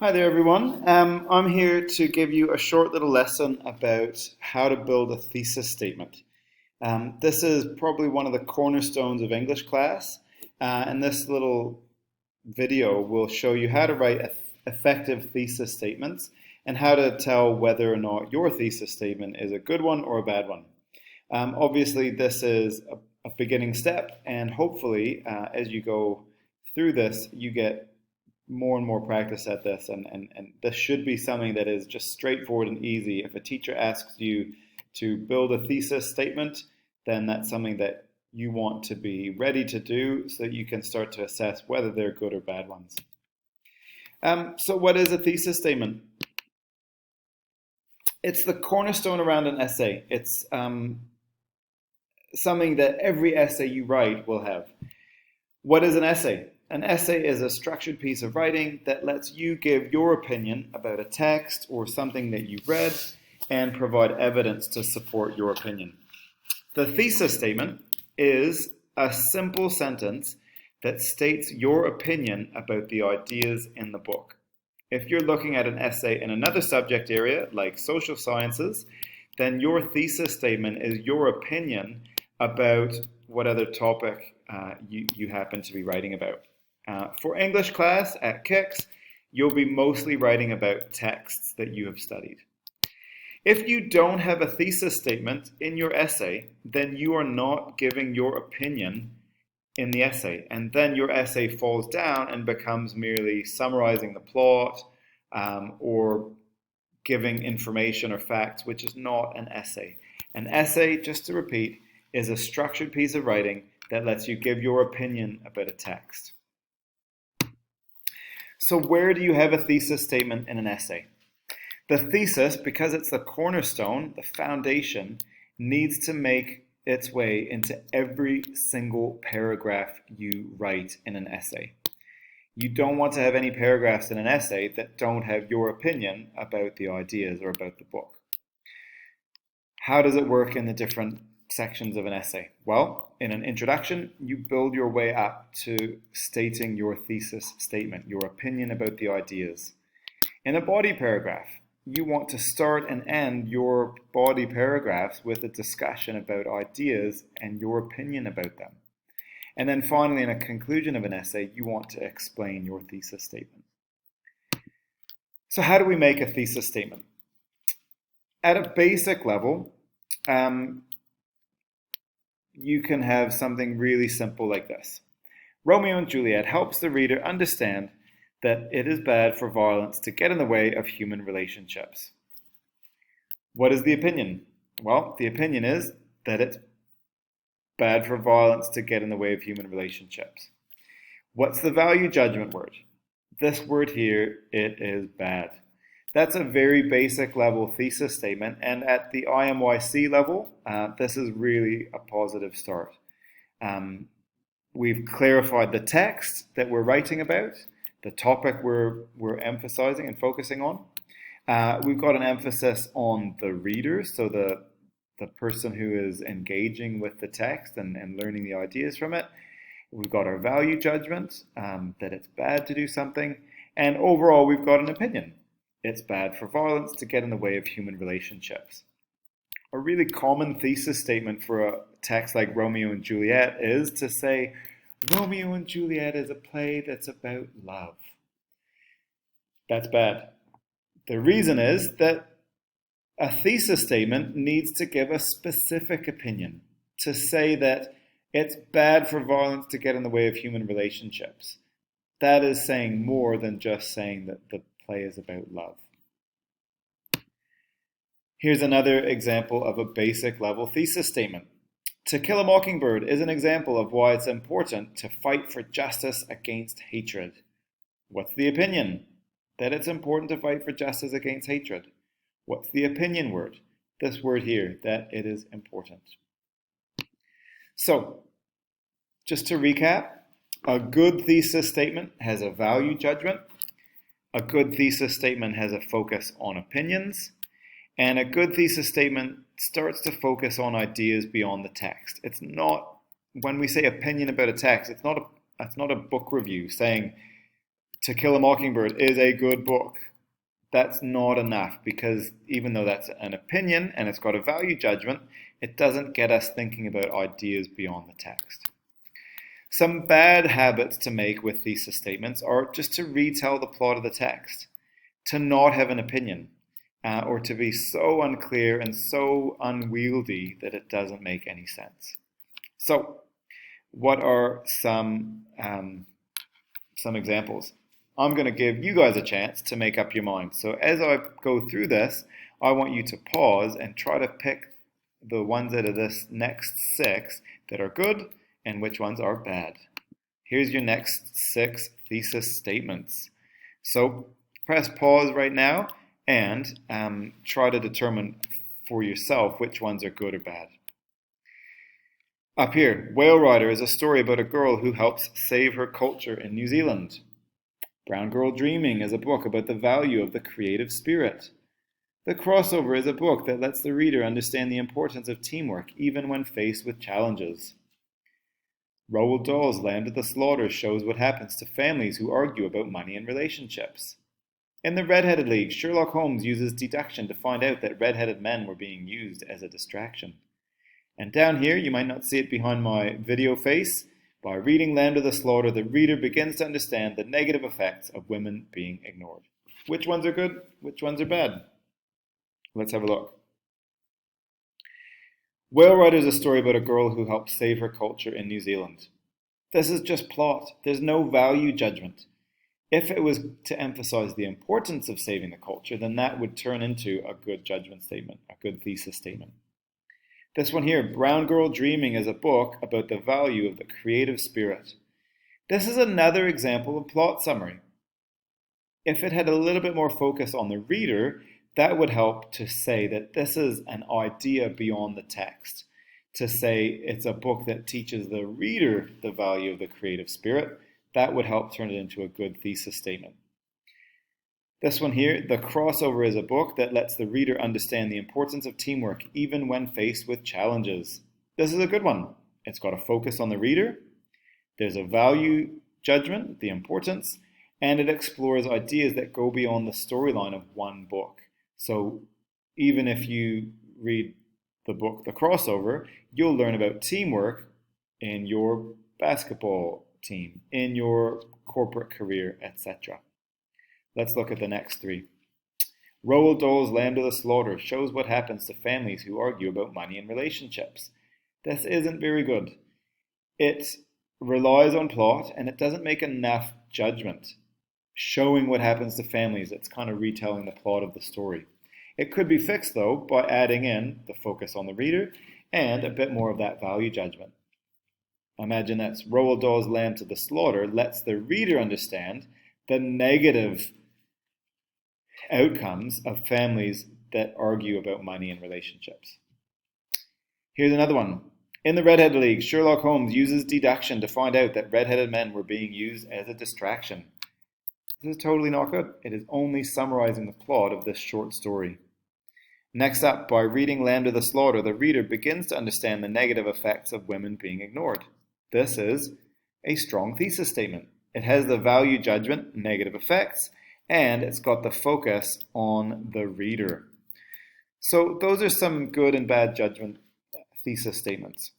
Hi there, everyone. I'm here to give you a short little lesson about how to build a thesis statement. This is probably one of the cornerstones of English class, and this little video will show you how to write effective thesis statements and how to tell whether or not your thesis statement is a good one or a bad one. Obviously, this is a beginning step, and hopefully, as you go through this, you get more and more practice at this, and this should be something that is just straightforward and easy. If a teacher asks you to build a thesis statement, then that's something that you want to be ready to do so that you can start to assess whether they're good or bad ones. So what is a thesis statement? It's the cornerstone around an essay. It's something that every essay you write will have. What is an essay? An essay is a structured piece of writing that lets you give your opinion about a text or something that you've read and provide evidence to support your opinion. The thesis statement is a simple sentence that states your opinion about the ideas in the book. If you're looking at an essay in another subject area, like social sciences, then your thesis statement is your opinion about what other topic you happen to be writing about. For English class at KICS, you'll be mostly writing about texts that you have studied. If you don't have a thesis statement in your essay, then you are not giving your opinion in the essay, and then your essay falls down and becomes merely summarizing the plot or giving information or facts, which is not an essay. An essay, just to repeat, is a structured piece of writing that lets you give your opinion about a text. So where do you have a thesis statement in an essay? The thesis, because it's the cornerstone, the foundation, needs to make its way into every single paragraph you write in an essay. You don't want to have any paragraphs in an essay that don't have your opinion about the ideas or about the book. How does it work in the different sections of an essay? Well, in an introduction, you build your way up to stating your thesis statement, your opinion about the ideas. In a body paragraph, you want to start and end your body paragraphs with a discussion about ideas and your opinion about them. And then finally, in a conclusion of an essay, you want to explain your thesis statement. So how do we make a thesis statement? At a basic level, you can have something really simple like this. Romeo and Juliet helps the reader understand that it is bad for violence to get in the way of human relationships. What is the opinion? Well, the opinion is that it's bad for violence to get in the way of human relationships. What's the value judgment word? This word here, it is bad. That's a very basic level thesis statement, and at the IMYC level, this is really a positive start. We've clarified the text that we're writing about, the topic we're emphasizing and focusing on. We've got an emphasis on the reader, so the person who is engaging with the text and learning the ideas from it. We've got our value judgment, that it's bad to do something, and overall we've got an opinion. It's bad for violence to get in the way of human relationships. A really common thesis statement for a text like Romeo and Juliet is to say, Romeo and Juliet is a play that's about love. That's bad. The reason is that a thesis statement needs to give a specific opinion, to say that it's bad for violence to get in the way of human relationships. That is saying more than just saying that the play is about love. Here's another example of a basic level thesis statement. To Kill a Mockingbird is an example of why it's important to fight for justice against hatred. What's the opinion? That it's important to fight for justice against hatred. What's the opinion word? This word here, that it is important. So, just to recap, a good thesis statement has a value judgment. A good thesis statement has a focus on opinions, and a good thesis statement starts to focus on ideas beyond the text. It's not, when we say opinion about a text, it's not a book review saying To Kill a Mockingbird is a good book. That's not enough, because even though that's an opinion and it's got a value judgment, it doesn't get us thinking about ideas beyond the text. Some bad habits to make with thesis statements are just to retell the plot of the text, to not have an opinion, or to be so unclear and so unwieldy that it doesn't make any sense. So, what are some examples? I'm going to give you guys a chance to make up your mind. So as I go through this, I want you to pause and try to pick the ones out of this next 6 that are good and which ones are bad. Here's your next 6 thesis statements. So press pause right now and try to determine for yourself which ones are good or bad. Up here, Whale Rider is a story about a girl who helps save her culture in New Zealand. Brown Girl Dreaming is a book about the value of the creative spirit. The Crossover is a book that lets the reader understand the importance of teamwork even when faced with challenges. Roald Dahl's Land of the Slaughter shows what happens to families who argue about money and relationships. In the Red-Headed League, Sherlock Holmes uses deduction to find out that red-headed men were being used as a distraction. And down here, you might not see it behind my video face, by reading Land of the Slaughter, the reader begins to understand the negative effects of women being ignored. Which ones are good? Which ones are bad? Let's have a look. Whale Rider is a story about a girl who helps save her culture in New Zealand. This is just plot. There's no value judgment. If it was to emphasize the importance of saving the culture, then that would turn into a good judgment statement, a good thesis statement. This one here, Brown Girl Dreaming, is a book about the value of the creative spirit. This is another example of plot summary. If it had a little bit more focus on the reader, that would help to say that this is an idea beyond the text. To say it's a book that teaches the reader the value of the creative spirit, that would help turn it into a good thesis statement. This one here, The Crossover, is a book that lets the reader understand the importance of teamwork even when faced with challenges. This is a good one. It's got a focus on the reader. There's a value judgment, the importance, and it explores ideas that go beyond the storyline of one book. So even if you read the book, The Crossover, you'll learn about teamwork in your basketball team, in your corporate career, etc. Let's look at the next 3. Roald Dahl's Land of the Slaughter shows what happens to families who argue about money and relationships. This isn't very good. It relies on plot and it doesn't make enough judgment. Showing what happens to families, it's kind of retelling the plot of the story. It could be fixed though by adding in the focus on the reader and a bit more of that value judgment. Imagine that's Roald Dahl's Land to the Slaughter lets the reader understand the negative outcomes of families that argue about money and relationships. Here's another one. In the Red-Headed League, Sherlock Holmes uses deduction to find out that red-headed men were being used as a distraction. This is totally not good. It is only summarizing the plot of this short story. Next up, by reading Land of the Slaughter, the reader begins to understand the negative effects of women being ignored. This is a strong thesis statement. It has the value judgment, negative effects, and it's got the focus on the reader. So those are some good and bad judgment thesis statements.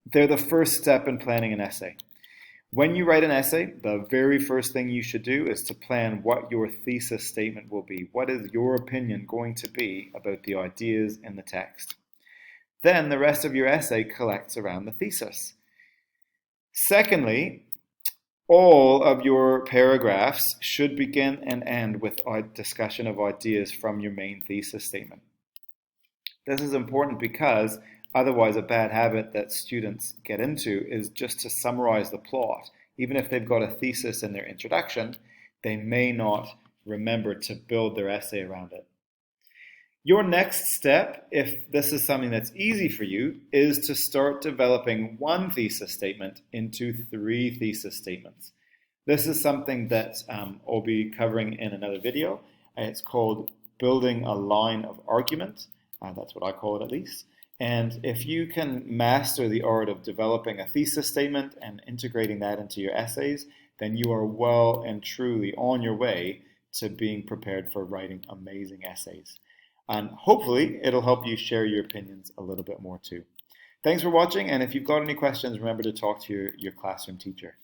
They're the first step in planning an essay. When you write an essay, the very first thing you should do is to plan what your thesis statement will be. What is your opinion going to be about the ideas in the text? Then the rest of your essay collects around the thesis. Secondly, all of your paragraphs should begin and end with a discussion of ideas from your main thesis statement. This is important because otherwise a bad habit that students get into is just to summarize the plot. Even if they've got a thesis in their introduction, they may not remember to build their essay around it. Your next step, if this is something that's easy for you, is to start developing one thesis statement into 3 thesis statements. This is something that I'll be covering in another video. It's called building a line of argument. That's what I call it at least. And if you can master the art of developing a thesis statement and integrating that into your essays, then you are well and truly on your way to being prepared for writing amazing essays. And hopefully it'll help you share your opinions a little bit more too. Thanks for watching, and if you've got any questions, remember to talk to your classroom teacher.